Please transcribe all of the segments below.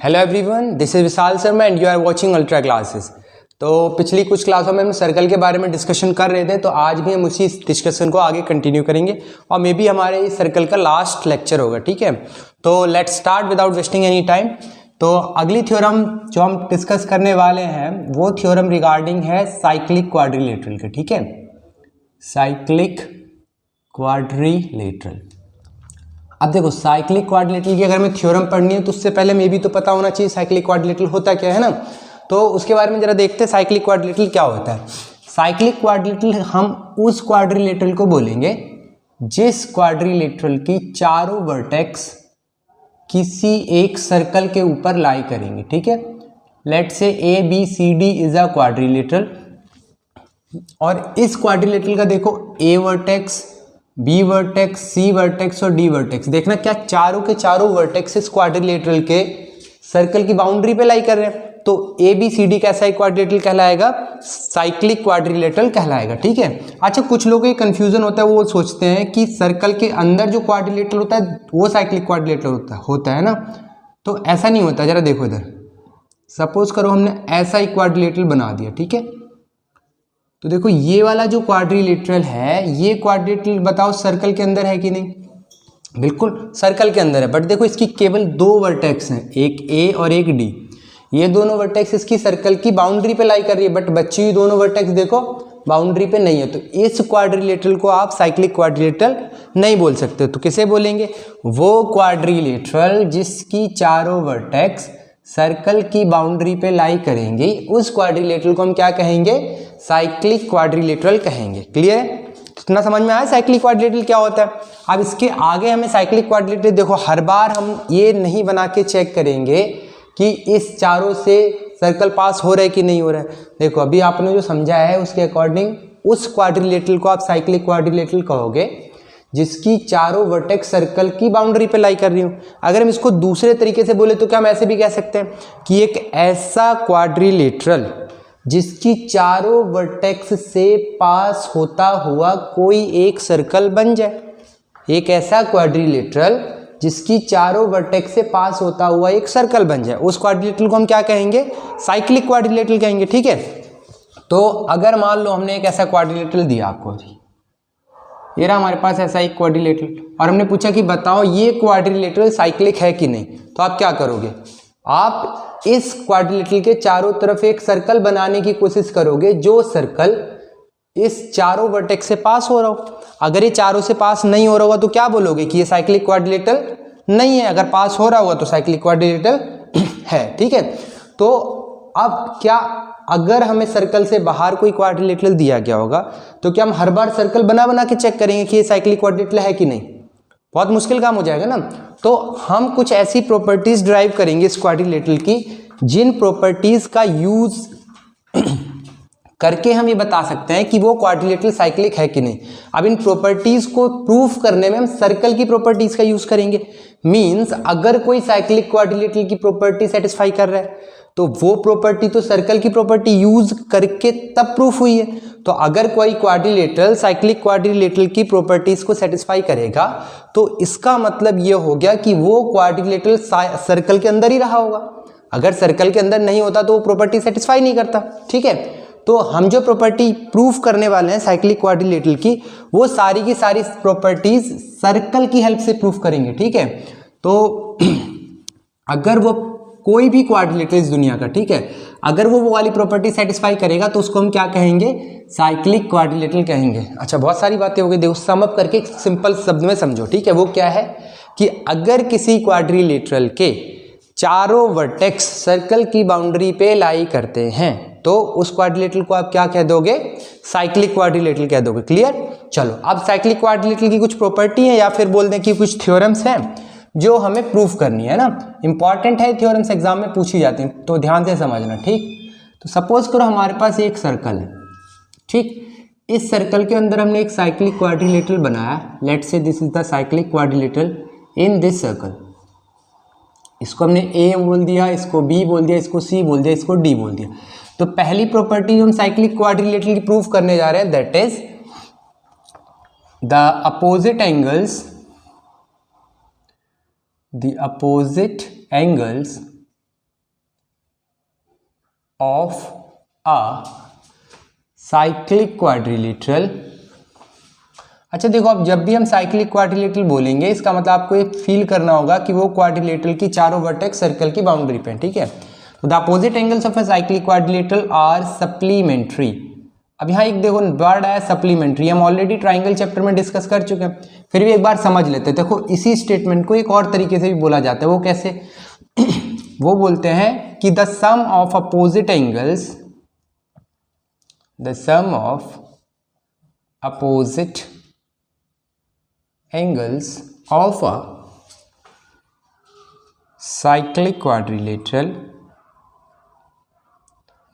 Hello everyone, this is Vishal Sharma and you are watching Ultra Classes. तो पिछली कुछ क्लासों में हम सर्कल के बारे में डिस्कशन कर रहे थे, तो आज भी हम उसी डिस्कशन को आगे कंटिन्यू करेंगे और मे बी हमारे इस सर्कल का लास्ट लेक्चर होगा। ठीक है, तो let's start without wasting any time. तो अगली थ्योरम जो हम डिस्कस करने वाले हैं वो थ्योरम रिगार्डिंग है साइक्लिक क्वाड्रिलेटरल के। ठीक है, साइक्लिक क्वाड्रिलेटरल। अब देखो, साइक्लिक क्वाड्रिलेटरल की अगर हमें थ्योरम पढ़नी है तो उससे पहले मे भी तो पता होना चाहिए साइक्लिक क्वाड्रिलेटरल होता क्या है ना। तो उसके बारे में जरा देखते हैं साइक्लिक क्वाड्रिलेटरल क्या होता है। साइक्लिक क्वाड्रिलेटरल हम उस क्वाड्रिलेटरल को बोलेंगे जिस क्वाड्रिलेटरल की चारों वर्टेक्स किसी एक सर्कल के ऊपर लाई करेंगे। ठीक है, let's say A B C D is a quadrilateral और इस क्वाड्रिलेटरल का देखो A vertex, B vertex, C vertex और डी वर्टेक्स, देखना क्या चारों के चारों वर्टेक्स इस क्वाड्रिलेटरल के सर्कल की बाउंड्री पे लाई कर रहे हैं। तो ए बी सी डी कैसा क्वाड्रिलेटरल कहलाएगा? साइक्लिक क्वाड्रिलेटरल कहलाएगा। ठीक है, अच्छा कुछ लोगों को कंफ्यूजन होता है, वो सोचते हैं कि सर्कल के अंदर जो क्वाड्रिलेटरल होता है वो साइक्लिक क्वाड्रिलेटरल होता है ना। तो ऐसा नहीं होता। जरा देखो इधर, सपोज करो हमने ऐसा ही क्वाड्रिलेटरल बना दिया। ठीक है, तो देखो ये वाला जो क्वाड्रिलेटरल है, ये क्वाड्रिलेटरल बताओ सर्कल के अंदर है कि नहीं? बिल्कुल सर्कल के अंदर है, बट देखो इसकी केवल दो वर्टेक्स हैं, एक ए और एक डी। ये दोनों वर्टेक्स इसकी सर्कल की बाउंड्री पे लाई कर रही है, बट बची हुई दोनों वर्टेक्स देखो बाउंड्री पे नहीं है। तो इस क्वाड्रिलेटरल को आप साइक्लिक क्वाड्रिलेटरल नहीं बोल सकते। तो किसे बोलेंगे? वो क्वाड्रिलेटरल जिसकी चारों वर्टेक्स सर्कल की बाउंड्री पे लाई करेंगे, उस क्वाड्रिलेटरल को हम क्या कहेंगे? साइक्लिक क्वाड्रिलेटरल कहेंगे। क्लियर है? इतना समझ में आया साइक्लिक क्वाड्रिलेटरल क्या होता है। अब इसके आगे हमें साइक्लिक क्वाड्रिलेटरल, देखो हर बार हम ये नहीं बना के चेक करेंगे कि इस चारों से सर्कल पास हो रहा है कि नहीं हो रहा है। देखो अभी आपने जो समझा है उसके अकॉर्डिंग उस क्वाड्रिलेटरल को आप साइक्लिक क्वाड्रिलेटरल कहोगे जिसकी चारों वर्टेक्स सर्कल की बाउंड्री पे लाई कर रही हूँ। अगर हम इसको दूसरे तरीके से बोले तो क्या हम ऐसे भी कह सकते हैं कि एक ऐसा क्वाड्रिलेटरल जिसकी चारों वर्टेक्स से पास होता हुआ कोई एक सर्कल बन जाए। एक ऐसा क्वाड्रिलेटरल जिसकी चारों वर्टेक्स से पास होता हुआ एक सर्कल बन जाए, उस क्वाड्रिलेटरल को हम क्या कहेंगे? साइक्लिक क्वाड्रिलेटरल कहेंगे। ठीक है, तो अगर मान लो हमने एक ऐसा क्वाड्रिलेटरल दिया आपको, ये रहा हमारे पास ऐसा एक क्वाड्रिलेटरल, और हमने पूछा कि बताओ ये क्वाड्रिलेटरल साइक्लिक है कि नहीं। तो आप क्या करोगे? आप इस क्वाड्रिलेटरल के चारों तरफ एक सर्कल बनाने की कोशिश करोगे जो सर्कल इस चारों वर्टेक्स से पास हो रहा हो। अगर ये चारों से पास नहीं हो रहा होगा तो क्या बोलोगे? कि ये साइक्लिक क्वाड्रिलेटरल नहीं है। अगर पास हो रहा होगा तो साइक्लिक क्वाड्रिलेटरल है। ठीक है, तो अब क्या, अगर हमें सर्कल से बाहर कोई क्वाड्रिलेटरल दिया गया होगा तो क्या हम हर बार सर्कल बना बना के चेक करेंगे कि ये साइक्लिक क्वाड्रिलेटरल है कि नहीं? बहुत मुश्किल काम हो जाएगा ना। तो हम कुछ ऐसी प्रॉपर्टीज ड्राइव करेंगे इस क्वाड्रिलेटरल की जिन प्रॉपर्टीज का यूज करके हम ये बता सकते हैं कि वो क्वाड्रिलेटरल साइक्लिक है कि नहीं। अब इन प्रॉपर्टीज को प्रूफ करने में हम सर्कल की प्रॉपर्टीज का यूज करेंगे। मींस अगर कोई साइक्लिक क्वाड्रिलेटरल की प्रॉपर्टी सेटिस्फाई कर रहा है तो वो प्रॉपर्टी तो सर्कल की प्रॉपर्टी यूज करके तब प्रूफ हुई है। तो अगर कोई क्वाड्रिलेटरल साइक्लिक क्वाड्रिलेटरल की प्रॉपर्टीज को सेटिस्फाई करेगा तो इसका मतलब ये हो गया कि वो क्वाड्रिलेटरल सर्कल के अंदर ही रहा होगा। अगर सर्कल के अंदर नहीं होता तो वो प्रॉपर्टी सेटिस्फाई नहीं करता। ठीक है, तो हम जो प्रॉपर्टी प्रूफ करने वाले हैं साइक्लिक क्वाड्रिलेटरल की, वो सारी की सारी प्रॉपर्टीज सर्कल की हेल्प से प्रूफ करेंगे। ठीक है, तो अगर वो कोई भी क्वाड्रिलेटरल इस दुनिया का, ठीक है, अगर वो वाली प्रॉपर्टी सेटिस्फाई करेगा तो उसको हम क्या कहेंगे? साइक्लिक क्वाड्रिलेटरल कहेंगे। अच्छा बहुत सारी बातें हो गई, देखो सम अप करके सिंपल शब्द में समझो। ठीक है, वो क्या है कि अगर किसी क्वाड्रिलेटरल के चारों वर्टेक्स सर्कल की बाउंड्री पे लाई करते हैं तो उस क्वाड्रिलेटरल को आप क्या कह दोगे? साइक्लिक क्वाड्रिलेटरल कह दोगे। क्लियर? चलो अब साइक्लिक क्वाड्रिलेटरल की कुछ प्रॉपर्टी है या फिर बोल दें कि कुछ थ्योरम्स हैं जो हमें प्रूफ करनी है ना। इंपॉर्टेंट है, थ्योरम्स एग्जाम में पूछी जाती हैं, तो ध्यान से समझना। ठीक, तो सपोज करो हमारे पास एक सर्कल है। ठीक, इस सर्कल के अंदर हमने एक साइक्लिक क्वाड्रिलेटरल बनाया। Let's say this is the cyclic quadrilateral in this circle. इसको हमने ए बोल दिया, इसको बी बोल दिया, इसको सी बोल दिया, इसको डी बोल दिया। तो पहली प्रॉपर्टी हम साइक्लिक क्वाड्रिलेटरल की प्रूफ करने जा रहे हैं, that is the opposite angles of a cyclic quadrilateral. अच्छा देखो, अब जब भी हम साइक्लिक क्वाड्रिलेटरल बोलेंगे इसका मतलब आपको एक फील करना होगा कि वो क्वाड्रिलेटरल की चारों वर्टेक्स सर्कल की बाउंड्री पे, ठीक है। The opposite angles of a cyclic quadrilateral are supplementary. अब यहाँ एक देखो वर्ड आया सप्लीमेंट्री, हम ऑलरेडी ट्राइंगल चैप्टर में डिस्कस कर चुके हैं, फिर भी एक बार समझ लेते हैं। देखो इसी स्टेटमेंट को एक और तरीके से भी बोला जाता है, वो कैसे वो बोलते हैं कि the sum of opposite angles, the sum of opposite angles of a cyclic quadrilateral,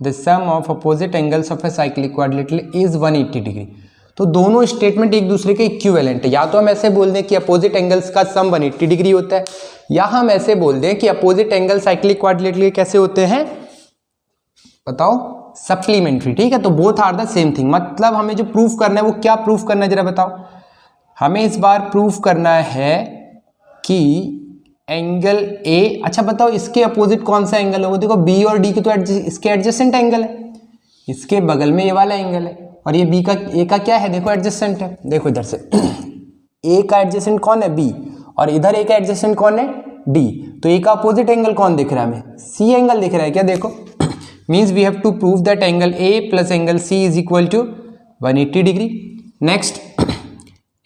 the sum of opposite angles of a cyclic quadrilateral is 180 degree. तो दोनों स्टेटमेंट एक दूसरे के इक्विवेलेंट है। या तो हम ऐसे बोल दें कि अपोजिट एंगल्स का सम 180 डिग्री होता है, या हम ऐसे बोल दें कि अपोजिट एंगल साइक्लिक क्वाड्रिलेटरल के कैसे होते हैं, बताओ, सप्लीमेंट्री, ठीक है। तो both are the same thing. मतलब हमें जो प्रूफ करना है वो क्या प्रूफ करना है जरा बताओ। हमें इस बार प्रूफ करना है कि एंगल ए, अच्छा बताओ इसके अपोजिट कौन सा एंगल होगा। देखो बी और डी के तो इसके एडजेसेंट एंगल है, इसके बगल में ये वाला एंगल है, और ये बी का ए का क्या है, देखो एडजेसेंट है। देखो इधर से ए का एडजेसेंट कौन है, बी, और इधर ए का एडजेसेंट कौन है, डी। तो ए का अपोजिट एंगल कौन दिख रहा है हमें, सी एंगल दिख रहा है क्या, देखो means we have to prove that angle A plus angle C is equal to 180 degree. Next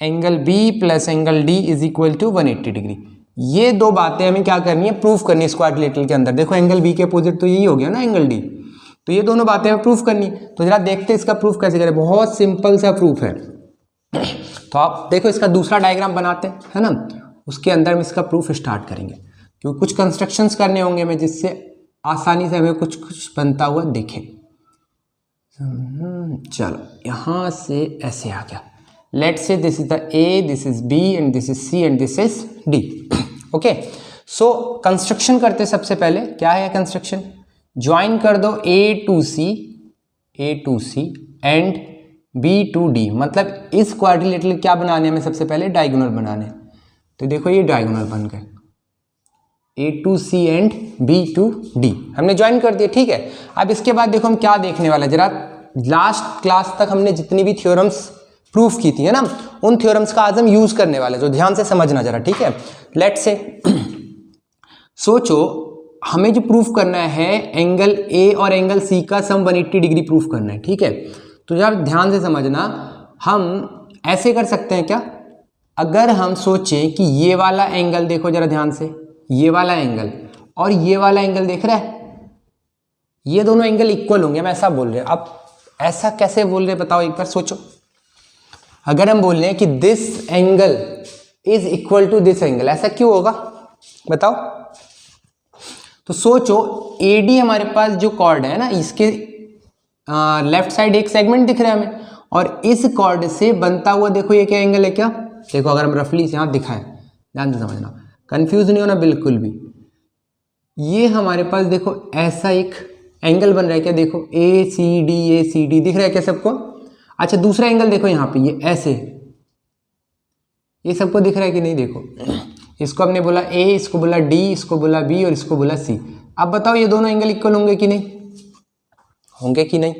angle B plus angle D is equal to 180 degree. ये दो बातें हमें क्या करनी है, प्रूफ करनी है क्वाड्रिलेटरल के अंदर। देखो एंगल बी के अपोजिट तो यही हो गया ना एंगल डी, तो ये दोनों बातें हमें प्रूफ करनी है। तो जरा देखते हैं इसका प्रूफ कैसे करें। बहुत सिंपल सा प्रूफ है। तो आप देखो इसका दूसरा डायग्राम बनाते हैं, है ना, उसके अंदर हम इसका प्रूफ स्टार्ट करेंगे, क्योंकि कुछ कंस्ट्रक्शंस करने होंगे हमें जिससे आसानी से हमें कुछ कुछ बनता हुआ देखें। चलो यहाँ से ऐसे आ गया। Let's say this is the A, this is B and this is C and this is D. Okay, so construction करते सबसे पहले क्या है कंस्ट्रक्शन, ज्वाइन कर दो A to C and B to D। मतलब इस क्वाड्रिलेटरल क्या बनाने हमें सबसे पहले, डायगोनल बनाने। तो देखो ये डायगोनल बन गए, A to C and B to D हमने ज्वाइन कर दिया, ठीक है। अब इसके बाद देखो हम क्या देखने वाले, जरा लास्ट क्लास तक हमने जितनी भी थ्योरम्स प्रूफ की थी, है ना, उन थ्योरम्स का आज हम यूज करने वाले, जो ध्यान से समझना जरा, ठीक है। लेट्स से सोचो हमें जो प्रूफ करना है एंगल ए और एंगल सी का सम 180 डिग्री प्रूफ करना है, ठीक है। तो जरा ध्यान से समझना, हम ऐसे कर सकते हैं क्या, अगर हम सोचें कि ये वाला एंगल देखो जरा ध्यान से, ये वाला एंगल और ये वाला एंगल देख रहा है, ये दोनों एंगल इक्वल होंगे, हम ऐसा बोल रहे हैं। अब ऐसा कैसे बोल रहे हैं बताओ, एक बार सोचो। अगर हम बोल रहे हैं कि this angle is equal to this angle, ऐसा क्यों होगा बताओ। तो सोचो AD हमारे पास जो कॉर्ड है ना, इसके लेफ्ट साइड एक सेगमेंट दिख रहा है हमें, और इस कॉर्ड से बनता हुआ देखो ये क्या एंगल है, क्या देखो, अगर हम रफली से यहाँ दिखाएं, ध्यान से समझना, कंफ्यूज नहीं होना बिल्कुल भी। ये हमारे पास देखो ऐसा एक एंगल बन रहा है क्या, देखो ACD दिख रहा है क्या सबको। अच्छा दूसरा एंगल देखो यहाँ पे, ये ऐसे, ये सबको दिख रहा है कि नहीं, देखो इसको हमने बोला A, इसको बोला D, इसको बोला B और इसको बोला C। अब बताओ ये दोनों एंगल इक्वल होंगे कि नहीं, होंगे कि नहीं,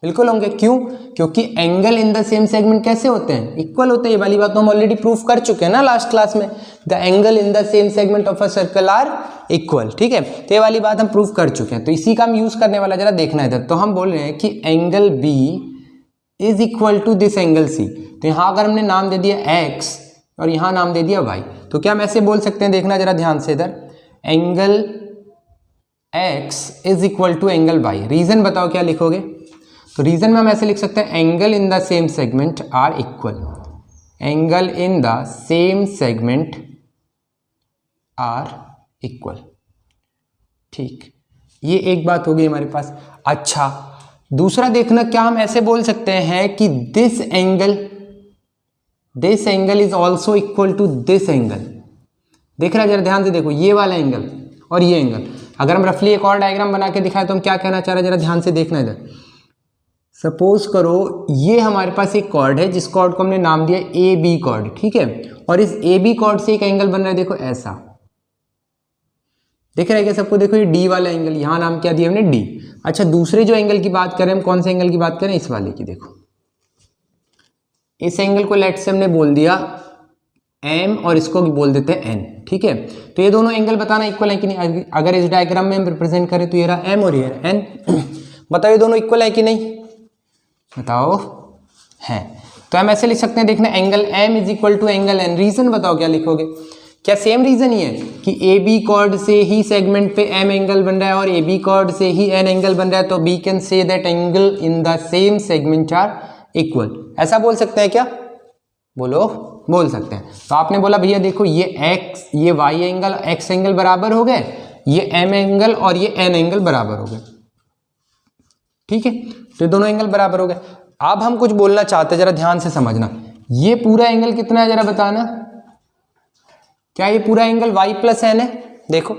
बिल्कुल होंगे। क्यों, क्योंकि angle in the same segment कैसे होते हैं, इक्वल होते हैं। ये वाली बात तो हम ऑलरेडी प्रूफ कर चुके हैं ना लास्ट क्लास में, the angle in the same segment of a circle are equal, ठीक है। तो ये वाली बात हम प्रूफ कर चुके हैं, तो इसी का हम यूज करने वाला, जरा देखना इधर। तो हम बोल रहे हैं कि angle B is equal to this angle C। तो यहाँ अगर हमने नाम दे दिया X और यहाँ नाम दे दिया Y, तो क्या हम ऐसे बोल सकते हैं, देखना जरा ध्यान से इधर, angle X is equal to angle Y। Reason बताओ क्या लिखोगे, तो रीजन में हम ऐसे लिख सकते हैं, angle in the same segment are equal, angle in the same segment are equal, ठीक। ये एक बात हो गई हमारे पास। अच्छा दूसरा देखना, क्या हम ऐसे बोल सकते हैं कि this angle is also equal to this angle. देख रहा है जरा ध्यान से देखो, ये वाला एंगल और ये एंगल। अगर हम रफली एक और डायग्राम बना के दिखाएं तो हम क्या कहना चाह रहे हैं, जरा ध्यान से देखना इधर। सपोज करो ये हमारे पास एक कॉर्ड है, जिस कॉर्ड को हमने नाम दिया AB कॉर्ड, ठीक है, और इस AB कॉर्ड से एक एंगल बन रहा है, देखो ऐसा, दिख रहा है क्या सबको, देखो ये D वाला एंगल, यहाँ नाम क्या दिया हमने D। अच्छा दूसरे जो एंगल की बात करें हम, कौन से एंगल की बात करें, इस वाले की। देखो इस एंगल को लेट से हमने बोल दिया m और इसको बोल देते हैं n, ठीक है। तो ये दोनों एंगल बताना इक्वल है कि नहीं। अगर इस डायग्राम में हम रिप्रेजेंट करें तो ये रहा m और ये रहा n। बताओ ये दोनों इक्वल है कि नहीं, बताओ है। तो हम ऐसे लिख सकते हैं, देखना angle m is equal to angle n। Reason बताओ क्या लिखोगे, क्या सेम रीजन ही है कि ए बी कॉर्ड से ही सेगमेंट पे m एंगल बन रहा है और ए बी कॉर्ड से ही n एंगल बन रहा है, तो we can say that angle in the same segment are equal. ऐसा बोल सकते हैं क्या, बोलो, बोल सकते हैं। तो आपने बोला भैया देखो ये x ये y एंगल x एंगल बराबर हो गए, ये m एंगल और ये n एंगल बराबर हो गए, ठीक है। तो ये दोनों एंगल बराबर हो गए। अब हम कुछ बोलना चाहते हैं, जरा ध्यान से समझना। ये पूरा एंगल कितना है जरा बताना, क्या ये पूरा एंगल y प्लस n है, देखो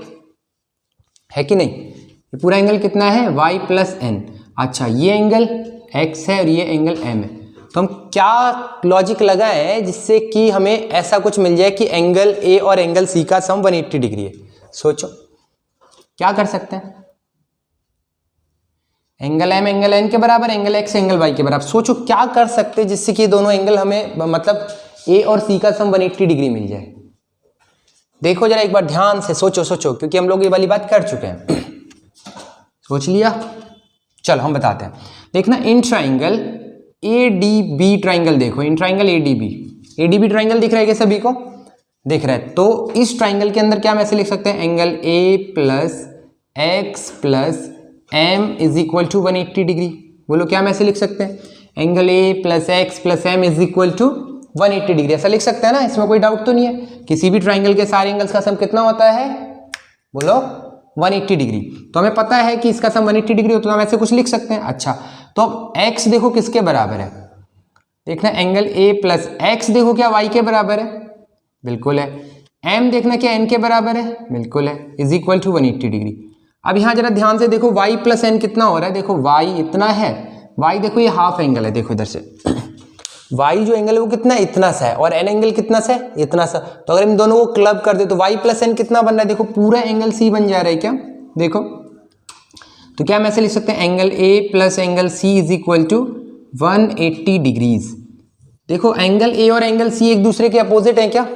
है कि नहीं। ये पूरा एंगल कितना है, y प्लस n। अच्छा ये एंगल x है और ये एंगल m है। तो हम क्या लॉजिक लगाएं जिससे कि हमें ऐसा कुछ मिल जाए कि एंगल a और एंगल c का सम 180 डिग्री है। सोचो क्या कर सकते हैं, एंगल m एंगल n के बराबर, एंगल x एंगल y के बराबर। सोचो क्या कर सकते हैं जिससे कि दोनों एंगल हमें मतलब a और c का सम 180 डिग्री मिल जाए। देखो जरा एक बार ध्यान से सोचो सोचो, क्योंकि हम लोग ये वाली बात कर चुके हैं। सोच लिया, चलो हम बताते हैं। देखना इन ट्राइंगल ADB ट्राइंगल, देखो इन ट्राइंगल ADB ट्राइंगल दिख रहा है क्या सभी को, दिख रहा है। तो इस ट्राइंगल के अंदर क्या हम ऐसे लिख सकते हैं, angle A plus x plus m is equal to 180 degree. बोलो क्या हम ऐसे लिख सकते हैं, angle A plus x plus m is equal to 180 degree. ऐसा लिख सकते हैं ना, इसमें कोई डाउट तो नहीं है। किसी भी ट्राइंगल के सारे एंगल्स का सम कितना होता है, बोलो 180 डिग्री। तो हमें पता है कि इसका सम 180 डिग्री होता है, तो हम ऐसे कुछ लिख सकते हैं। अच्छा तो अब x देखो किसके बराबर है, देखना एंगल A प्लस एक्स देखो क्या y के बराबर है, बिल्कुल है। m देखना क्या n के बराबर है, बिल्कुल है, इज इक्वल टू 180 डिग्री। अब यहाँ जरा ध्यान से देखो y प्लस n कितना हो रहा है, देखो y इतना है, y देखो ये हाफ एंगल है, देखो इधर से y जो एंगल है वो कितना है, इतना सा है, और n एंगल कितना सा है, इतना सा। तो अगर इन दोनों को क्लब कर दे तो y प्लस n कितना बन रहा है, देखो पूरा एंगल c बन जा रहा है क्या, देखो। तो क्या हम ऐसे लिख सकते हैं, angle a plus angle c is equal to 180 degrees. देखो एंगल a और एंगल c एक दूसरे के अपोजिट है क्या,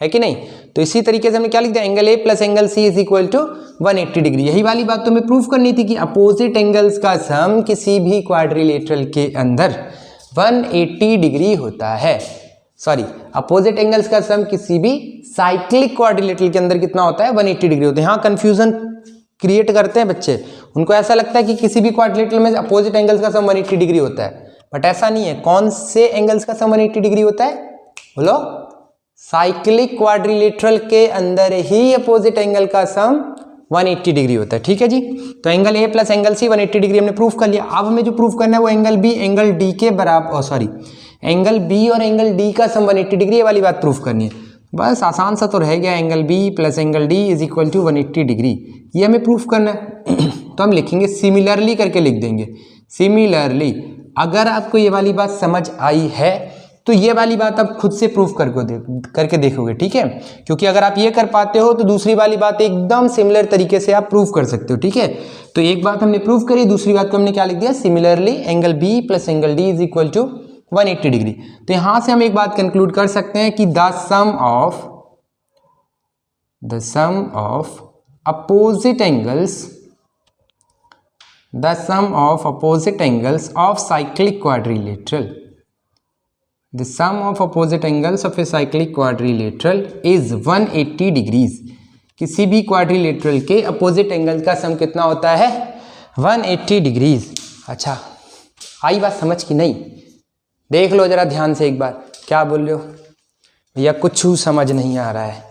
है कि नहीं। तो इसी तरीके से हमने क्या लिख दिया, angle a plus angle c is equal to 180 degree. यही वाली बात तो हमें प्रूफ करनी थी कि अपोजिट एंगल्स का सम किसी भी क्वाड्रिलेटरल के अंदर 180 डिग्री होता है। सॉरी, अपोजिट एंगल्स का सम किसी भी साइक्लिक क्वाड्रिलेटरल के अंदर कितना होता है, 180 डिग्री होता है। यहाँ कंफ्यूजन क्रिएट करते हैं बच्चे, उनको ऐसा लगता है कि किसी भी क्वाड्रिलेटरल में अपोजिट एंगल्स का सम 180 डिग्री होता है, बट ऐसा नहीं है। कौन से एंगल्स का सम 180 डिग्री होता है, बोलो, साइक्लिक क्वाड्रिलेटरल के अंदर ही अपोजिट एंगल का सम 180 डिग्री होता है, ठीक है जी। तो angle A plus angle C 180 degree हमने प्रूफ कर लिया। अब हमें जो प्रूफ करना है वो एंगल B एंगल D के बराबर, सॉरी एंगल B और एंगल D का सम 180 डिग्री, ये वाली बात प्रूफ करनी है। बस आसान सा तो रह गया, angle B plus angle D is equal to 180 degree, ये हमें प्रूफ करना है। तो हम लिखेंगे सिमिलरली करके लिख देंगे, सिमिलरली। अगर आपको ये वाली बात समझ आई है तो ये वाली बात आप खुद से प्रूफ करके देखोगे, ठीक है। क्योंकि अगर आप ये कर पाते हो तो दूसरी वाली बात एकदम सिमिलर तरीके से आप प्रूफ कर सकते हो, ठीक है। तो एक बात हमने प्रूफ करी, दूसरी बात को हमने क्या लिख दिया, similarly angle B plus angle D is equal to 180 degree. तो यहां से हम एक बात कंक्लूड कर सकते हैं कि the sum of opposite angles of cyclic quadrilateral, the sum of opposite angles of a cyclic quadrilateral is 180 degrees। किसी भी क्वाड्रिलेटरल के अपोजिट एंगल का सम कितना होता है, 180 डिग्रीज। अच्छा आई बात समझ की नहीं, देख लो जरा ध्यान से एक बार, क्या बोल रहे हो भैया, कुछ समझ नहीं आ रहा है,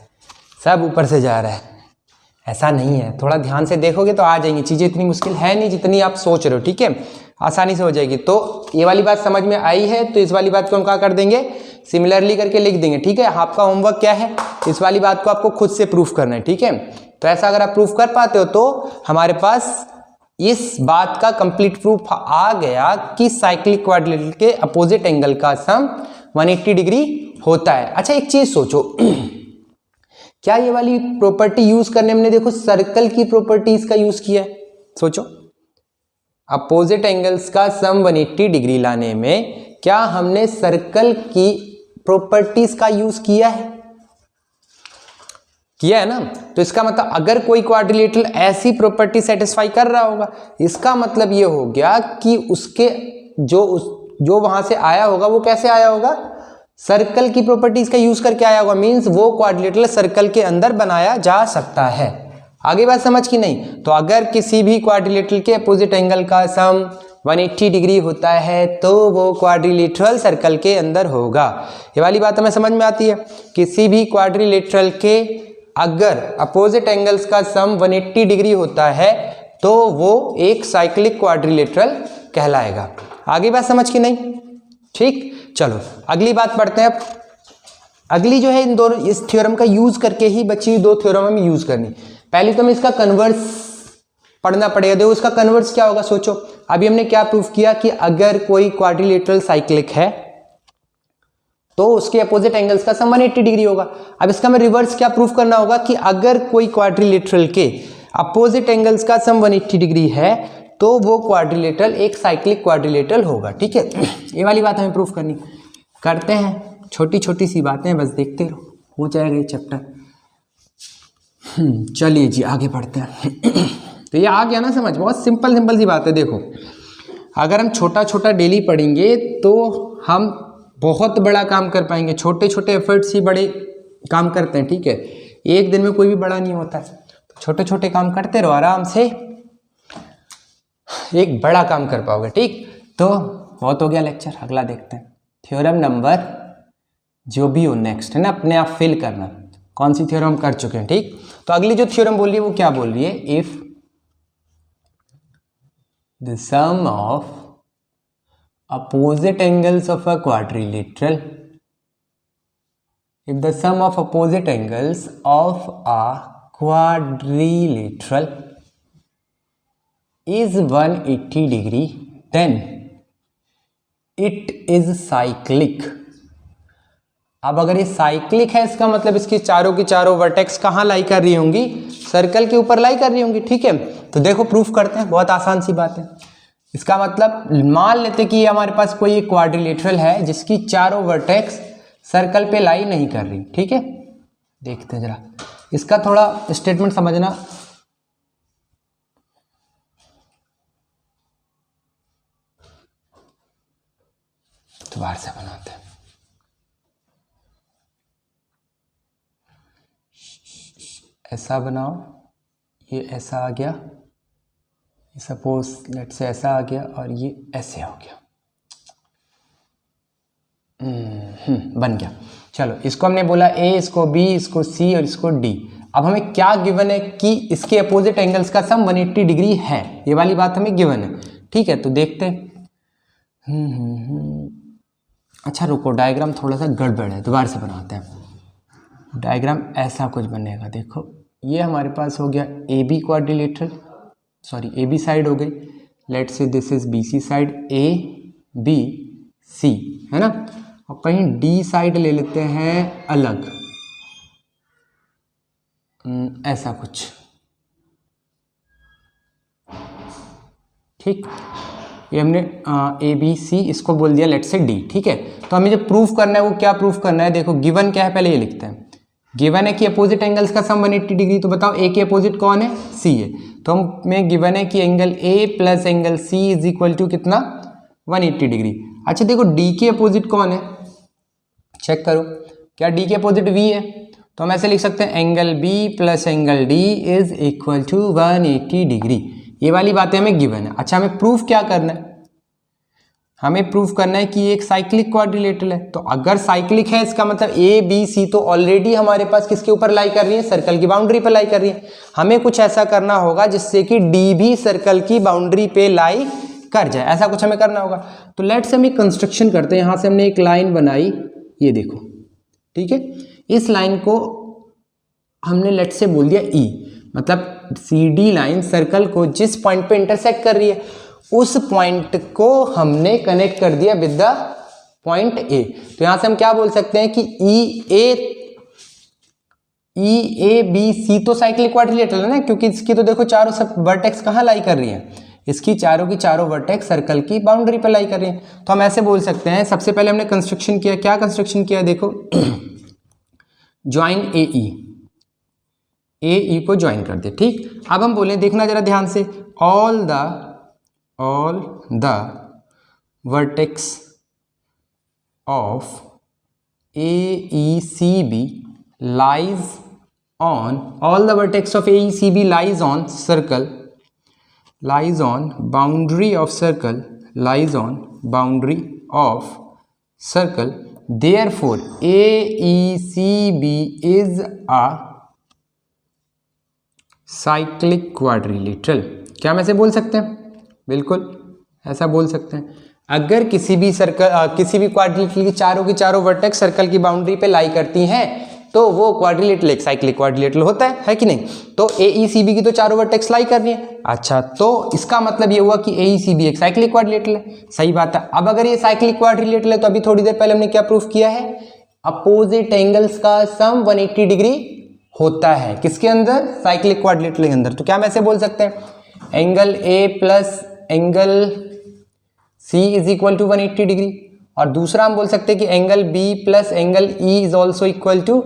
सब ऊपर से जा रहा है। ऐसा नहीं है, थोड़ा ध्यान से देखोगे तो आ जाएंगी चीज़ें, इतनी मुश्किल है नहीं जितनी आप सोच रहे हो, ठीक है, आसानी से हो जाएगी। तो ये वाली बात समझ में आई है, तो इस वाली बात को हम क्या कर देंगे, सिमिलरली करके लिख देंगे, ठीक है। आपका होमवर्क क्या है, इस वाली बात को आपको खुद से प्रूफ करना है, ठीक है। तो ऐसा अगर आप प्रूफ कर पाते हो तो हमारे पास इस बात का कंप्लीट प्रूफ आ गया कि साइक्लिक क्वाड्रिलेटरल के अपोजिट एंगल का सम 180 डिग्री होता है। अच्छा एक चीज सोचो, क्या ये वाली प्रॉपर्टी यूज करने में देखो सर्कल की प्रॉपर्टीज का यूज किया है, सोचो अपोजिट एंगल्स का सम 180 डिग्री लाने में क्या हमने सर्कल की प्रॉपर्टीज का यूज किया है? किया है ना। तो इसका मतलब अगर कोई क्वाड्रिलेटरल ऐसी प्रॉपर्टी सेटिस्फाई कर रहा होगा, इसका मतलब ये हो गया कि उसके जो वहां से आया होगा वो कैसे आया होगा, सर्कल की प्रॉपर्टीज का यूज करके आया होगा। मींस वो क्वाड्रिलेटरल सर्कल के अंदर बनाया जा सकता है। आगे बात समझ की नहीं? तो अगर किसी भी क्वाड्रिलेटरल के अपोजिट एंगल का सम 180 डिग्री होता है तो वो क्वाड्रिलेटरल सर्कल के अंदर होगा। ये वाली बात हमें समझ में आती है। किसी भी क्वाड्रिलेटरल के अगर अपोजिट एंगल्स का सम 180 डिग्री होता है तो वो एक साइक्लिक क्वाड्रिलेटरल कहलाएगा। आगे बात समझ की नहीं? ठीक, चलो अगली बात पढ़ते हैं। अगली जो है इन दोनों इस थ्योरम का यूज करके ही बची दो थ्योरम हमें यूज करनी। पहले तो हमें इसका कन्वर्स पढ़ना पड़ेगा। देखो इसका कन्वर्स क्या होगा, सोचो। अभी हमने क्या प्रूफ किया कि अगर कोई क्वाड्रिलेटरल साइक्लिक है तो उसके अपोजिट एंगल्स का सम 180 डिग्री होगा। अब इसका हमें रिवर्स क्या प्रूफ करना होगा कि अगर कोई क्वाड्रिलेटरल के अपोजिट एंगल्स का सम 180 डिग्री है तो वो क्वाड्रिलेटरल एक साइक्लिक क्वाड्रिलेटरल होगा। ठीक है, ये वाली बात हमें प्रूफ करनी। करते हैं, छोटी छोटी सी बातें, बस देखते रहो, हो जाएगा ये चैप्टर। चलिए जी आगे बढ़ते हैं। तो ये आ गया ना समझ? बहुत सिंपल सिंपल सी बात है। देखो अगर हम छोटा छोटा डेली पढ़ेंगे तो हम बहुत बड़ा काम कर पाएंगे। छोटे छोटे एफर्ट्स ही बड़े काम करते हैं। ठीक है, एक दिन में कोई भी बड़ा नहीं होता है। तो छोटे छोटे काम करते रहो, आराम से एक बड़ा काम कर पाओगे। ठीक, तो बहुत हो गया लेक्चर, अगला देखते हैं। थ्योरम नंबर जो भी हो नेक्स्ट है ना, अपने आप फिल करना कौन सी थ्योरम हम कर चुके हैं। ठीक, तो अगली जो थ्योरम बोल रही है वो क्या बोल रही है, if the sum of opposite angles of a quadrilateral, if the sum of opposite angles of a quadrilateral is 180 degree then it is cyclic। अब अगर ये साइक्लिक है इसका मतलब इसकी चारों की चारों वर्टेक्स कहाँ लाई कर रही होंगी, सर्कल के ऊपर लाई कर रही होंगी। ठीक है, तो देखो प्रूफ करते हैं, बहुत आसान सी बात है। इसका मतलब मान लेते कि हमारे पास कोई एक क्वाड्रिलेटरल है जिसकी चारों वर्टेक्स सर्कल पे लाई नहीं कर रही। ठीक है, देखते हैं जरा इसका थोड़ा स्टेटमेंट समझना। दोबारा से बनाते हैं। ऐसा बनाओ, ये ऐसा आ गया, सपोज लेट से ऐसा आ गया और ये ऐसे हो गया। बन गया। चलो इसको हमने बोला ए, इसको बी, इसको सी और इसको डी। अब हमें क्या गिवन है कि इसके अपोजिट एंगल्स का सम 180 डिग्री है, ये वाली बात हमें गिवन है। ठीक है, तो देखते हैं। अच्छा रुको, डायग्राम थोड़ा सा गड़बड़ है, दोबारा से बनाते हैं। डायग्राम ऐसा कुछ बनेगा। देखो ये हमारे पास हो गया A B quadrilateral, sorry A B side हो गई। Let's say this is B C side, A B C है ना। और कहीं डी साइड ले लेते हैं अलग, ऐसा कुछ। ठीक, ये हमने ए बी सी इसको बोल दिया लेट से डी। ठीक है, तो हमें जो प्रूफ करना है वो क्या प्रूफ करना है, देखो गिवन क्या है पहले ये लिखते हैं। गिवन है कि अपोजिट एंगल्स का सम 180 डिग्री, तो बताओ ए के अपोजिट कौन है, सी है। तो हमें गिवन है कि angle A plus angle C is equal to कितना, 180 डिग्री। अच्छा देखो डी के अपोजिट कौन है, चेक करो, क्या डी के अपोजिट वी है? तो हम ऐसे लिख सकते हैं angle B plus angle D is equal to 180 degree. ये वाली बातें हमें गिवन है। अच्छा हमें प्रूफ क्या करना है, हमें प्रूफ करना है कि ये एक साइक्लिक क्वाड्रिलेटरल है। तो अगर साइक्लिक है इसका मतलब ए बी सी तो ऑलरेडी हमारे पास किसके ऊपर लाई कर रही है, सर्कल की बाउंड्री पर लाई कर रही है। हमें कुछ ऐसा करना होगा जिससे कि डी भी सर्कल की बाउंड्री पे लाई कर जाए, ऐसा कुछ हमें करना होगा। तो लेट्स से हम एक कंस्ट्रक्शन करते हैं। यहाँ से हमने एक लाइन बनाई, ये देखो, ठीक है। इस लाइन को हमने लेट से बोल दिया ई, मतलब सी डी लाइन सर्कल को जिस पॉइंट पे इंटरसेक्ट कर रही है उस पॉइंट को हमने कनेक्ट कर दिया विद द पॉइंट ए। तो यहां से हम क्या बोल सकते हैं कि ई ए बी सी तो साइक्लिक क्वाड्रिलेटरल है ना, क्योंकि इसकी तो देखो चारों सब वर्टेक्स कहाँ लाई कर रही है, इसकी चारों की चारों वर्टेक्स सर्कल की बाउंड्री पर लाई कर रही हैं। तो हम ऐसे बोल सकते हैं, सबसे पहले हमने कंस्ट्रक्शन किया, क्या कंस्ट्रक्शन किया देखो, ज्वाइन ए को ज्वाइन कर दे, ठीक। अब हम बोले, देखना जरा ध्यान से, all the vertex of AECB lies on, all the vertex of AECB lies on circle, lies on boundary of circle, lies on boundary of circle, therefore AECB is a cyclic quadrilateral। क्या हम ऐसे बोल सकते हैं? बिल्कुल ऐसा बोल सकते हैं। अगर किसी भी सर्कल, किसी भी क्वाड्रिलेटरल की चारों वर्टेक्स सर्कल की बाउंड्री पे लाई करती हैं तो वो क्वाड्रिलेटरल एक साइक्लिक क्वाड्रिलेटरल होता है कि नहीं। तो AECB की तो चारों वर्टेक्स लाई कर रही है, अच्छा, तो इसका मतलब ये हुआ कि AECB एक साइक्लिक क्वाड्रिलेटरल है, सही बात है। अब अगर ये साइक्लिक क्वाड्रिलेटरल है तो अभी थोड़ी देर पहले हमने क्या प्रूफ किया है, अपोजिट एंगल्स का सम 180 डिग्री होता है, किसके अंदर, साइक्लिक क्वाड्रिलेटरल के अंदर। तो क्या हम ऐसे बोल सकते हैं, angle A plus angle C is equal to 180 degree, और दूसरा हम बोल सकते हैं कि angle B plus angle E is also equal to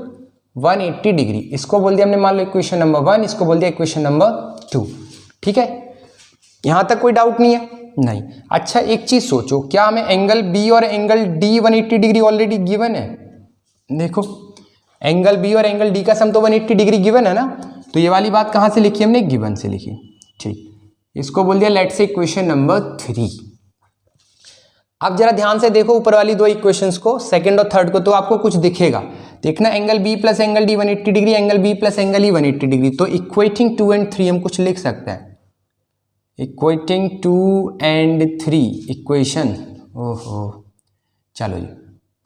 180 degree. इसको बोल दिया हमने मान लो इक्वेशन नंबर 1, इसको बोल दिया इक्वेशन नंबर 2, ठीक है। यहां तक कोई डाउट नहीं है? नहीं। अच्छा, एक चीज सोचो, क्या हमें एंगल B और angle D 180 degree already given है? देखो, एंगल B और एंगल D का सम तो 180 डिग्री गिवन है ना, तो ये वाली बात कहां से लिखी हमने, गिवन से लिखी, ठीक। इसको बोल दिया लेट्स से इक्वेशन नंबर 3। अब जरा ध्यान से देखो ऊपर वाली दो इक्वेशंस को, सेकंड और थर्ड को, तो आपको कुछ दिखेगा। देखना, angle B plus angle D 180 degree, angle B plus angle E 180 degree. तो इक्वेटिंग 2 और 3 हम कुछ लिख सकते हैं, इक्वेटिंग 2 और 3 इक्वेशन, ओहो चलो जी,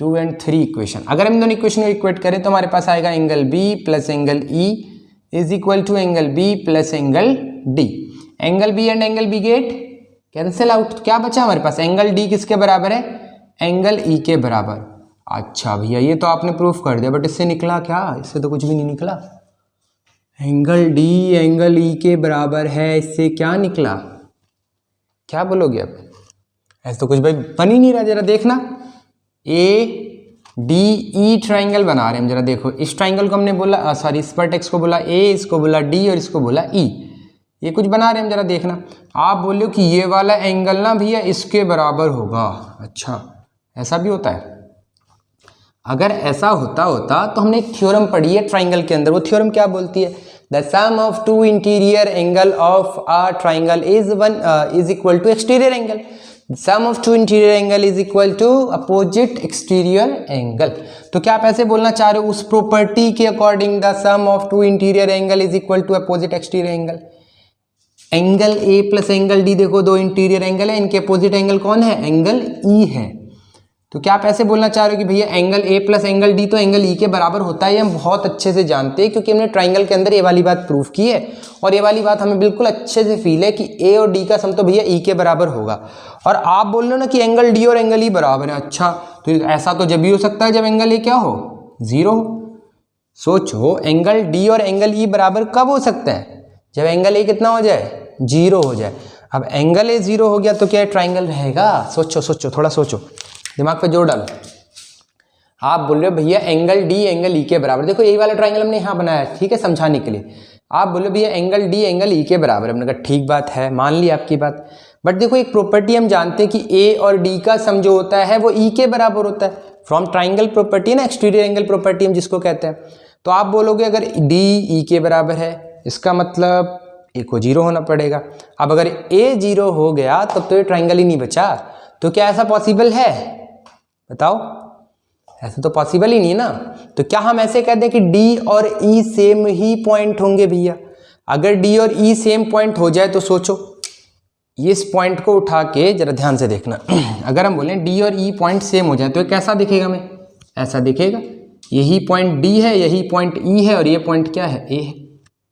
2 और 3 इक्वेशन। अगर हम दोनों इक्वेशन को इक्वेट करें तो हमारे पास आएगा angle B plus angle E is equal to angle B plus angle D। Angle B and angle B get cancel out, क्या बचा हमारे पास, एंगल D किसके बराबर है, एंगल E के बराबर। अच्छा भैया, ये तो आपने प्रूफ कर दिया, बट इससे निकला क्या, इससे तो कुछ भी नहीं निकला। एंगल D एंगल E के बराबर है, इससे क्या निकला, क्या बोलोगे अब, ऐसे तो कुछ भाई बन ही नहीं रहा। जरा देखना, ADE ट्राइंगल बना रहे हैं हम, जरा देखो, इस ट्राइंगल को हमने बोला, सॉरी, इस वर्टेक्स को बोला A, इसको बोला D और इसको बोला E, ये कुछ बना रहे हैं हम, जरा देखना। आप बोलो कि ये वाला एंगल ना भैया इसके बराबर होगा, अच्छा ऐसा भी होता है। अगर ऐसा होता तो हमने एक थ्योरम पढ़ी है ट्राइंगल के अंदर, वो थ्योरम क्या बोलती है, the sum of two interior angle of a triangle is equal to exterior angle, sum of two interior angle is equal to opposite exterior angle. तो क्या आप ऐसे बोलना चाह रहे हो, उस प्रॉपर्टी के according the sum of two interior angle is equal to opposite exterior angle. Angle A plus angle D, देखो दो इंटीरियर एंगल है, इनके अपोजिट एंगल कौन है, एंगल E है। तो क्या आप ऐसे बोलना चाह रहे हो कि भैया angle A plus angle D तो एंगल E के बराबर होता है, ये हम बहुत अच्छे से जानते हैं क्योंकि हमने ट्राइंगल के अंदर ये वाली बात प्रूफ की है, और ये वाली बात हमें बिल्कुल अच्छे से फील है कि A और D का सम तो भैया E के बराबर होगा। और आप बोल रहे हो ना कि एंगल D और एंगल E बराबर है, अच्छा तो ऐसा तो जब भी हो सकता है जब एंगल A क्या हो, 0 हो। सोचो, एंगल D और एंगल E बराबर कब हो सकता है, जब एंगल A कितना हो जाए, 0 हो जाए। अब एंगल A 0 हो गया तो क्या ट्राइंगल रहेगा, सोचो थोड़ा सोचो, दिमाग पे जोर डालो। आप बोल रहे हो भैया एंगल D एंगल E के बराबर, देखो यही वाला ट्राइंगल हमने यहाँ बनाया है, ठीक है, समझाने के लिए। आप बोलो भैया एंगल D एंगल E के बराबर, हमने कहा ठीक बात है, मान ली आपकी बात। बट देखो एक प्रॉपर्टी हम जानते हैं कि A और D का सम जो होता है वो E के बराबर होता है, फ्रॉम ट्राइंगल प्रॉपर्टी ना, एक्सटीरियर एंगल प्रॉपर्टी हम जिसको कहते हैं। तो आप बोलोगे अगर D E के बराबर है, इसका मतलब A को 0 होना पड़ेगा। अब अगर A 0 हो गया तब तो ये ट्राइंगल ही नहीं बचा। तो क्या ऐसा पॉसिबल है, बताओ, ऐसा तो पॉसिबल ही नहीं ना। तो क्या हम ऐसे कहते हैं कि D और E सेम ही पॉइंट होंगे भैया? अगर D और E सेम पॉइंट हो जाए तो सोचो, इस पॉइंट को उठा के जरा ध्यान से देखना अगर हम बोलें D और E पॉइंट सेम हो जाए तो ये कैसा दिखेगा हमें, ऐसा दिखेगा। यही पॉइंट D है, यही पॉइंट E है, और ये पॉइंट क्या है, A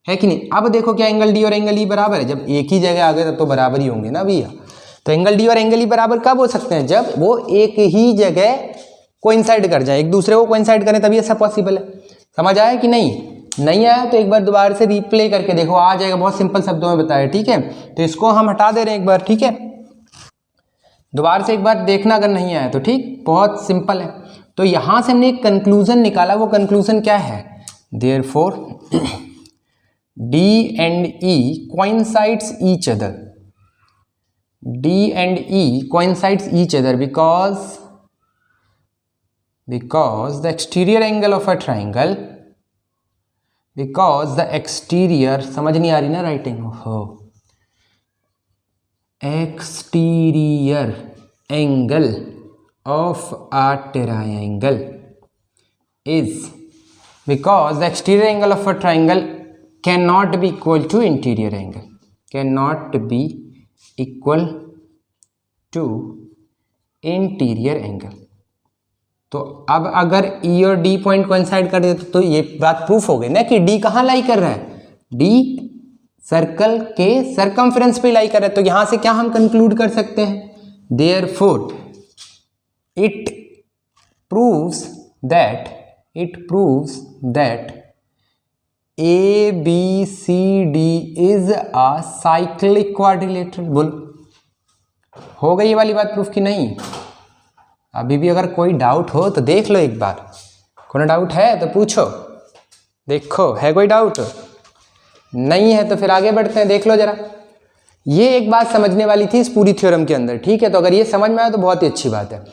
है कि नहीं। अब देखो क्या एंगल D और एंगल E बराबर है, जब एक ही जगह आ गए तब तो बराबर ही होंगे ना भैया। तो एंगल D और एंगल E बराबर कब हो सकते हैं, जब वो एक ही जगह कोइंसाइड कर जाए, एक दूसरे को कोइंसाइड करें, तभी ऐसा पॉसिबल है। समझ आया कि नहीं। नहीं आया तो एक बार दोबारा से रिप्ले करके देखो, आ जाएगा। बहुत सिंपल शब्दों में बताया, ठीक है। तो इसको हम हटा दे रहे हैं एक बार, ठीक है। दोबारा से एक बार देखना अगर नहीं आया तो, ठीक, बहुत सिंपल है। तो यहाँ से हमने एक कंक्लूजन निकाला, वो कंक्लूजन क्या है? Therefore D and E coincides each other. D and E coincides each other because the exterior angle of a triangle, because the exterior, समझ नहीं आ रही ना राइटिंग, हो, exterior angle of a triangle is, because the exterior angle of a triangle cannot be equal to interior angle, cannot be equal to interior angle। तो अब अगर E और D point coincide कर दे तो ये बात प्रूफ हो गई ना कि D कहाँ लाई कर रहा है? D सर्कल के सरकमफ्रेंस पे लाई कर रहा है। तो यहां से क्या हम कंक्लूड कर सकते हैं? Therefore it proves that ABCD is a cyclic quadrilateral. बोलो, हो गई ये वाली बात प्रूफ की नहीं? अभी भी अगर कोई डाउट हो तो देख लो एक बार। कोई डाउट है तो पूछो, देखो है कोई डाउट? नहीं है तो फिर आगे बढ़ते हैं, देख लो जरा। ये एक बात समझने वाली थी इस पूरी थ्योरम के अंदर, ठीक है। तो अगर ये समझ में आया तो बहुत ही अच्छी बात है,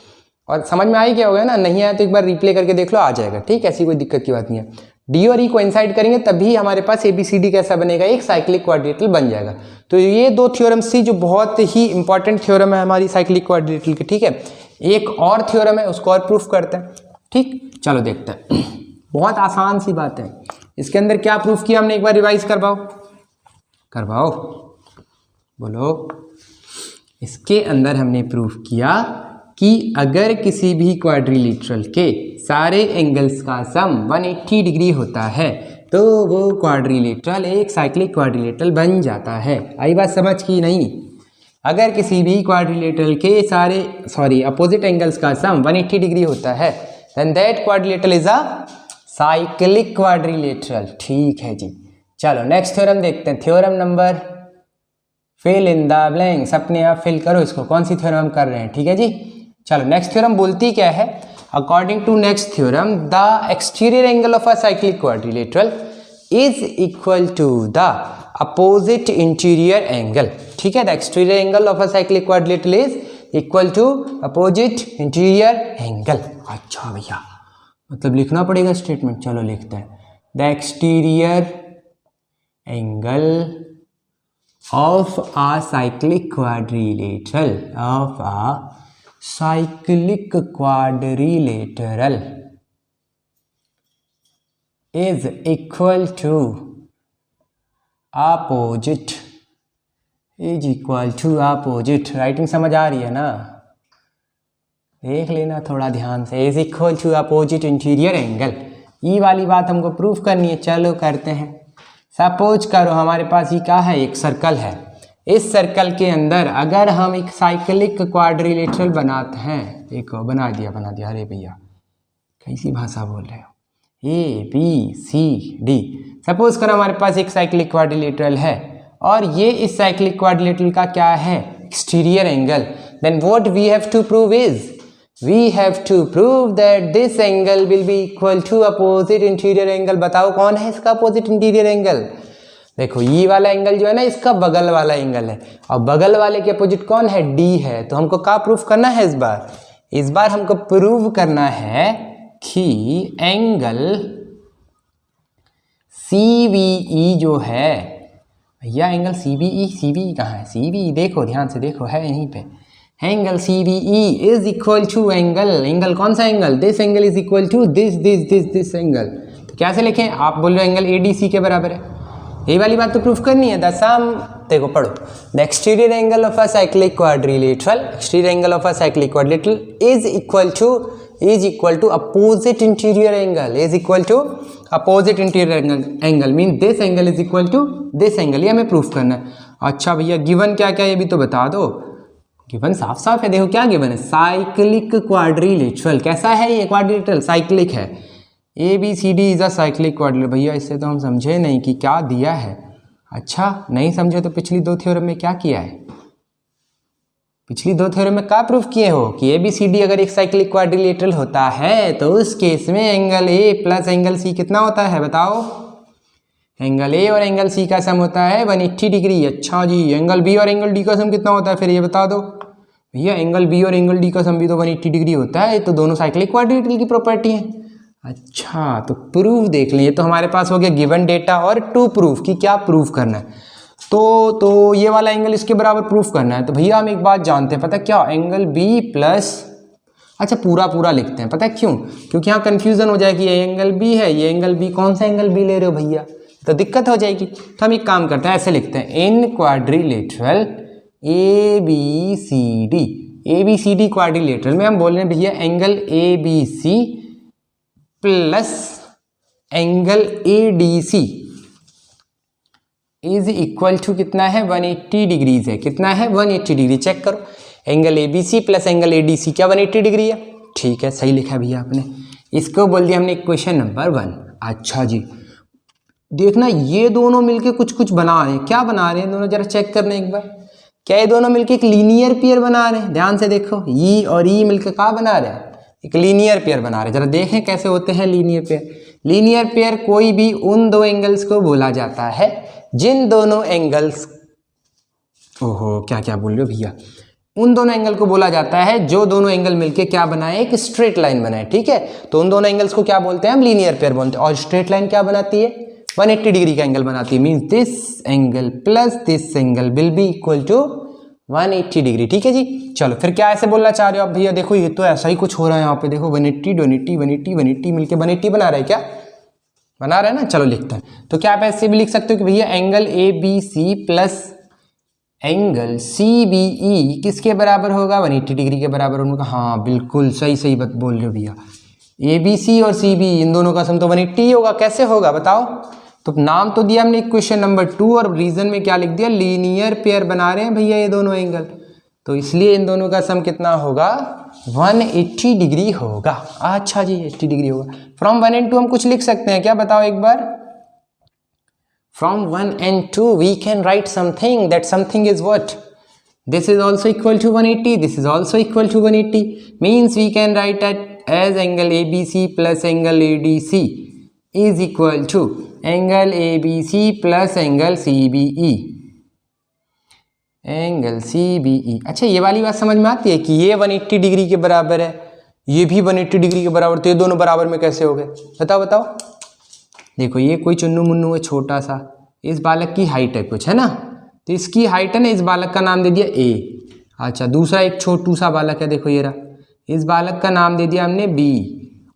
और समझ में आई क्या होगा ना, नहीं आया तो एक बार रिप्ले करके देख लो, आ जाएगा, ठीक है। ऐसी कोई दिक्कत की बात नहीं है। डी और ई कोइंसाइड करेंगे तभी हमारे पास ABCD कैसा बनेगा? एक साइक्लिक क्वाड्रिलेटरल बन जाएगा। तो ये दो थ्योरम्स थी जो बहुत ही इंपॉर्टेंट थ्योरम है हमारी साइक्लिक क्वाड्रिलेटरल की, ठीक है। एक और थ्योरम है, उसको और प्रूफ करते हैं, ठीक। चलो देखते हैं, बहुत आसान सी बात है। इसके अंदर क्या प्रूफ किया हमने, एक बार रिवाइज करवाओ, बोलो। इसके अंदर हमने प्रूफ किया कि अगर किसी भी क्वाड्रिलेटरल के सारे एंगल्स का सम 180 डिग्री होता है तो वो क्वाड्रिलेटरल एक साइक्लिक क्वाड्रिलेटरल बन जाता है। आई बात समझ की नहीं? अगर किसी भी क्वाड्रिलेटरल के सारे अपोजिट एंगल्स का सम 180 डिग्री होता है then that quadrilateral is a cyclic quadrilateral. ठीक है जी। चलो नेक्स्ट थ्योरम देखते हैं। Theorem number, fill in the blanks, अपने आप फिल करो इसको, कौन सी थ्योरम हम कर रहे हैं, ठीक है जी। चलो नेक्स्ट थ्योरम बोलती क्या है? According to next theorem the exterior angle of a cyclic quadrilateral is equal to the opposite interior angle. ठीक है, the exterior angle of a cyclic quadrilateral is equal to opposite interior angle. अच्छा भैया, मतलब लिखना पड़ेगा statement. चलो लिखते हैं, the exterior angle of a cyclic quadrilateral is equal to opposite writing समझ आ रही है ना? देख लेना थोड़ा ध्यान से। Is equal to opposite interior angle, ये वाली बात हमको प्रूफ करनी है। चलो करते हैं। सपोज करो हमारे पास ये क्या है, एक सर्कल है। इस सर्कल के अंदर अगर हम एक साइक्लिक क्वाड्रिलेटरल बनाते हैं, देखो बना दिया। अरे भैया कैसी भाषा बोल रहे हो? ABCD। सपोज करो हमारे पास एक साइक्लिक क्वाड्रिलेटरल है और ये इस साइक्लिक क्वाड्रिलेटरल का क्या है, exterior angle. Then what we have to prove is, we have to prove that this angle will be equal to opposite interior angle। बताओ कौन है इसका अपोजिट इंटीरियर एंगल? देखो ये वाला एंगल जो है ना, इसका बगल वाला एंगल है, और बगल वाले के अपोजिट कौन है, D है। तो हमको क्या प्रूफ करना है इस बार हमको प्रूव करना है कि एंगल CBE जो है, भैया एंगल CBE कहाँ है? CBE देखो ध्यान से, देखो है यहीं पे। Angle CBE is equal to angle कौन सा एंगल, this angle is equal to this angle. तो कैसे लिखें? आप बोल रहे हो एंगल ADC के बराबर है, ये वाली बात तो प्रूफ करनी है। द सम, देखो पढ़ो, the exterior angle of a cyclic quadrilateral is equal to opposite interior angle, mean this angle is equal to this angle. ये हमें प्रूफ करना है। अच्छा भैया गिवन क्या क्या, ये भी तो बता दो। गिवन साफ साफ है, देखो क्या गिवन है, साइक्लिक क्वाड्रिलेटरल। कैसा है ये क्वाड्रिलेटरल? साइक्लिक है। ABCD is a cyclic quadrilateral. भैया इससे तो हम समझे नहीं कि क्या दिया है। अच्छा नहीं समझे तो पिछली दो थ्योरम में क्या किया है, पिछली दो थ्योरम में क्या प्रूफ किए हो कि ABCD अगर एक साइक्लिक क्वाड्रिलेटरल होता है तो उस केस में angle A plus angle C कितना होता है बताओ। एंगल A और एंगल C का सम होता है 180 डिग्री। अच्छा जी, एंगल B और एंगल D का सम कितना होता है फिर ये बता दो। भैया एंगल B और एंगल D का सम भी तो 180 डिग्री होता है, तो दोनों साइक्लिक क्वाड्रिलेटरल की प्रॉपर्टी है। अच्छा तो प्रूफ देख लें, ये तो हमारे पास हो गया गिवन डेटा और टू प्रूफ की क्या प्रूफ करना है। तो ये वाला एंगल इसके बराबर प्रूफ करना है। तो भैया हम एक बात जानते हैं, पता क्या, एंगल B प्लस, अच्छा पूरा लिखते हैं, पता है क्यों, क्योंकि यहाँ कंफ्यूजन हो जाएगी, ये एंगल B है, ये एंगल B, कौन सा एंगल B ले रहे हो भैया, तो दिक्कत हो जाएगी। तो हम एक काम करते हैं, ऐसे लिखते हैं, इन क्वाड्रिलेटरल ABCD क्वाड्रिलेटरल में हम बोल रहे हैं भैया angle ABC plus angle ADC is equal to कितना है 180 डिग्रीज है। कितना है 180 डिग्री, चेक करो, angle ABC plus angle ADC क्या 180 डिग्री है। ठीक है, सही लिखा है भैया आपने, इसको बोल दिया हमने इक्वेशन नंबर 1। अच्छा जी देखना, ये दोनों मिलके कुछ बना रहे हैं, क्या बना रहे हैं दोनों, जरा चेक करना एक बार, क्या ये दोनों मिलके एक लीनियर पेयर बना रहे हैं। ध्यान से देखो, E और E मिलके क्या बना रहे हैं, एक लीनियर पेयर बना रहे हैं। जरा देखें कैसे होते हैं लीनियर पेयर। लीनियर पेयर कोई भी उन दो एंगल्स को बोला जाता है जिन दोनों एंगल्स, ओहो क्या बोल रहे हो भैया, उन दोनों एंगल को बोला जाता है जो दोनों एंगल मिलके क्या बनाए, एक स्ट्रेट लाइन बनाए। ठीक है, तो उन दोनों एंगल्स को क्या बोलते हैं हम, लीनियर पेयर बोलते हैं। और स्ट्रेट लाइन क्या बनाती है, 180 डिग्री का एंगल बनाती है। Means this angle plus this angle will be equal to 180 degree. ठीक है जी, चलो फिर क्या ऐसे बोलना चाह रहे हो आप भैया, देखो ये तो ऐसा ही कुछ हो रहा है यहाँ पे, देखो 180 मिलके 180 बना रहा है, क्या बना रहा है ना। चलो लिखते हैं, तो क्या आप ऐसे भी लिख सकते हो कि भैया angle ABC plus angle CBE किसके बराबर होगा, 180 डिग्री के बराबर। उन्होंने कहा हाँ बिल्कुल सही बात बोल रहे हो भैया, ABC और CBE इन दोनों का सम तो 180 ही होगा। कैसे होगा बताओ, तो नाम तो दिया हमने क्वेश्चन नंबर 2 और रीजन में क्या लिख दिया, लीनियर पेयर बना रहे हैं भैया ये दोनों एंगल, तो इसलिए इन दोनों का सम कितना होगा 180 डिग्री होगा। अच्छा जी 80 डिग्री होगा। फ्रॉम 1 and 2 हम कुछ लिख सकते हैं क्या, बताओ एक बार। From 1 and 2 we can write something, that something is what, this is also equal to 180, this is also equal to 180, means we can write that as angle ABC plus angle ADC is equal to angle ABC plus angle CBE, angle CBE। अच्छा ये वाली बात समझ में आती है कि ये 180 डिग्री के बराबर है, ये भी 180 डिग्री के बराबर, तो ये दोनों बराबर में कैसे हो गए, बताओ। देखो ये कोई चुन्नू मुन्नू है छोटा सा, इस बालक की हाइट है कुछ, है ना, तो इसकी हाइट है ना, इस बालक का नाम दे दिया A। अच्छा दूसरा एक छोटू सा बालक है, देखो ये रहा, इस बालक का नाम दे दिया हमने B।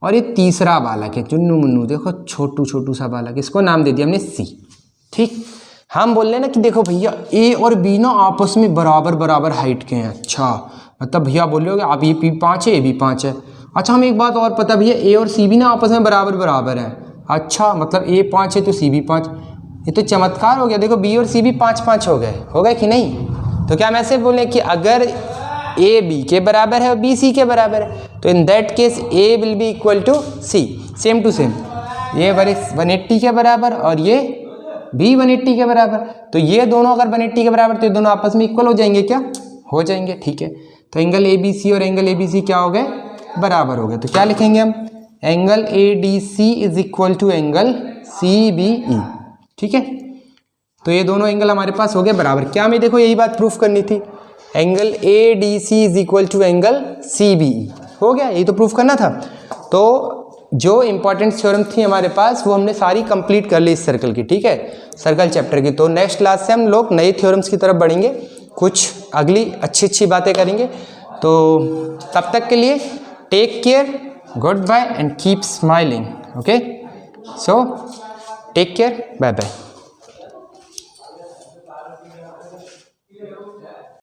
और ये तीसरा बालक है चुन्नू मुन्नू, देखो छोटू सा बालक, इसको नाम दे दिया हमने C। ठीक, हम बोल रहे हैं ना कि देखो भैया A और B ना आपस में बराबर हाइट के हैं। अच्छा मतलब भैया बोल रहे हो आप ये P5 है, ये भी 5 है। अच्छा हमें एक बात और पता भैया, A और C भी ना आपस में बराबर हैं। अच्छा मतलब A 5 है तो C भी 5, ये तो चमत्कार हो गया। देखो B और C भी 5 हो गए कि नहीं। तो क्या हम ऐसे बोलें कि अगर A B के बराबर है और B C के बराबर है, तो in that case A will be equal to C, same to same, ये 180 के बराबर और ये भी 180 के बराबर, तो ये दोनों अगर 180 के बराबर तो ये दोनों आपस में इक्वल हो जाएंगे, क्या हो जाएंगे। ठीक है, तो एंगल ABC और एंगल ABC क्या हो गए, बराबर हो गए। तो क्या लिखेंगे हम, angle ADC is equal to angle CBE। ठीक है, तो ये दोनों एंगल हमारे पास हो गए बराबर। क्या हमें देखो यही बात प्रूफ करनी थी, angle ADC is equal to angle CBE, हो गया, यही तो प्रूफ करना था। तो जो इंपॉर्टेंट थ्योरम थी हमारे पास वो हमने सारी कंप्लीट कर ली इस सर्कल की। ठीक है, सर्कल चैप्टर की। तो नेक्स्ट क्लास से हम लोग नए थ्योरम्स की तरफ बढ़ेंगे, कुछ अगली अच्छी बातें करेंगे। तो तब तक के लिए take care, good bye and keep smiling. Okay, so take care, bye bye.